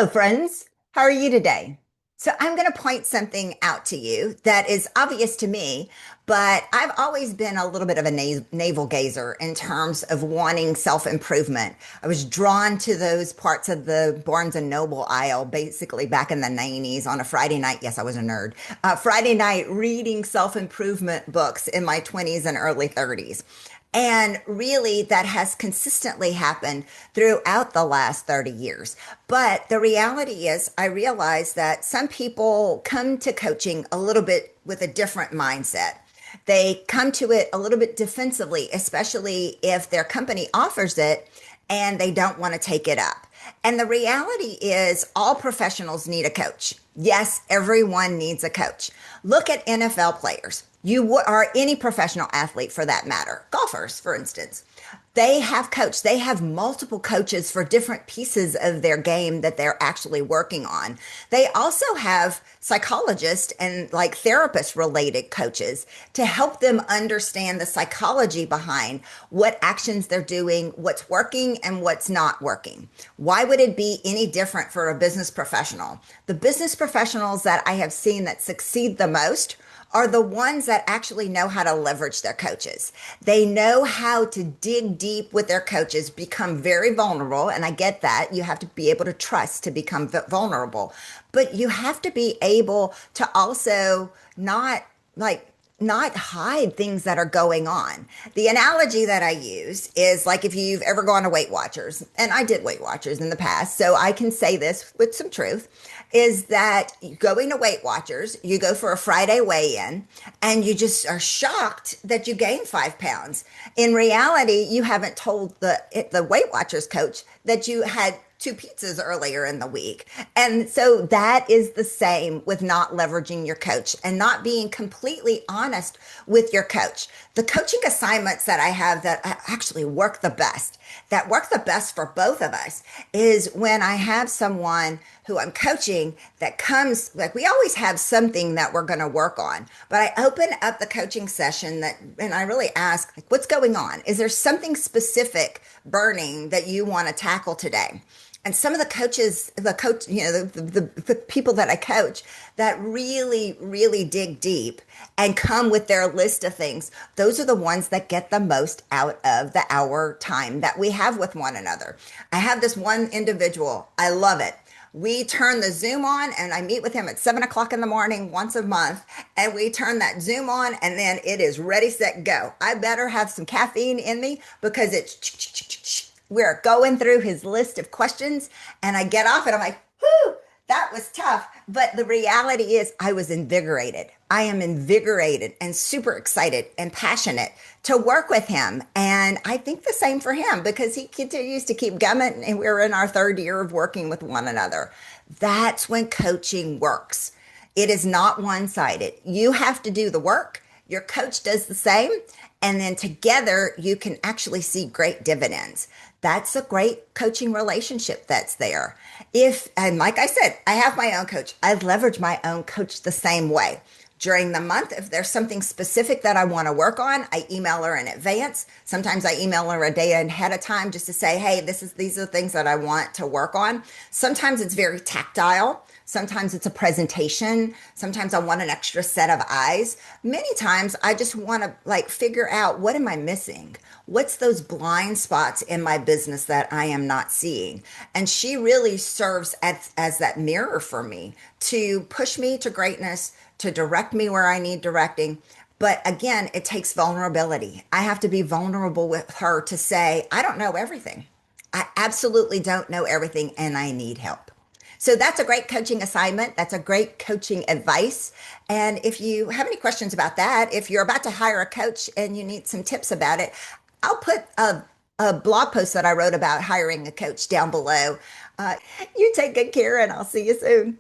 Hello, friends. How are you today? So, I'm going to point something out to you that is obvious to me, but I've always been a little bit of a navel gazer in terms of wanting self improvement. I was drawn to those parts of the Barnes and Noble aisle basically back in the 90s on a Friday night. Yes, I was a nerd. Friday night reading self improvement books in my 20s and early 30s. And really, that has consistently happened throughout the last 30 years. But the reality is, I realize that some people come to coaching a little bit with a different mindset. They come to it a little bit defensively, especially if their company offers it and they don't want to take it up. And the reality is, all professionals need a coach. Yes, everyone needs a coach. Look at NFL players. You are any professional athlete for that matter. Golfers, for instance. They have coach. They have multiple coaches for different pieces of their game that they're actually working on. They also have psychologists and like therapist related coaches to help them understand the psychology behind what actions they're doing, what's working and what's not working. Why would it be any different for a business professional? The business professionals that I have seen that succeed the most are the ones that actually know how to leverage their coaches. They know how to dig deep with their coaches, become very vulnerable. And I get that. You have to be able to trust to become vulnerable. But you have to be able to also not hide things that are going on. The analogy that I use is like if you've ever gone to Weight Watchers, and I did Weight Watchers in the past, so I can say this with some truth, is that going to Weight Watchers, you go for a Friday weigh-in, and you just are shocked that you gained 5 pounds. In reality, you haven't told the Weight Watchers coach that you had 2 pizzas earlier in the week. And so that is the same with not leveraging your coach and not being completely honest with your coach. The coaching assignments that I have that actually work the best, that work the best for both of us, is when I have someone who I'm coaching that comes, like we always have something that we're going to work on, but I open up the coaching session and I really ask, like, what's going on? Is there something specific burning that you want to tackle today? And some of the coaches, the people that I coach that really, really dig deep and come with their list of things, those are the ones that get the most out of the hour time that we have with one another. I have this one individual. I love it. We turn the Zoom on and I meet with him at 7 o'clock in the morning once a month, and we turn that Zoom on and then it is ready, set, go. I better have some caffeine in me because we're going through his list of questions, and I get off and I'm like, whew, that was tough. But the reality is I was invigorated. I am invigorated and super excited and passionate to work with him. And I think the same for him because he continues to keep gumming, and we're in our third year of working with one another. That's when coaching works. It is not one-sided. You have to do the work. Your coach does the same. And then together you can actually see great dividends. That's a great coaching relationship that's there. And like I said, I have my own coach. I leverage my own coach the same way. During the month, if there's something specific that I want to work on, I email her in advance. Sometimes I email her a day ahead of time just to say, hey, these are the things that I want to work on. Sometimes it's very tactile. Sometimes it's a presentation. Sometimes I want an extra set of eyes. Many times I just want to figure out, what am I missing? What's those blind spots in my business that I am not seeing? And she really serves as that mirror for me to push me to greatness, to direct me where I need directing. But again, it takes vulnerability. I have to be vulnerable with her to say, I don't know everything. I absolutely don't know everything and I need help. So that's a great coaching assignment. That's a great coaching advice. And if you have any questions about that, if you're about to hire a coach and you need some tips about it, I'll put a blog post that I wrote about hiring a coach down below. You take good care and I'll see you soon.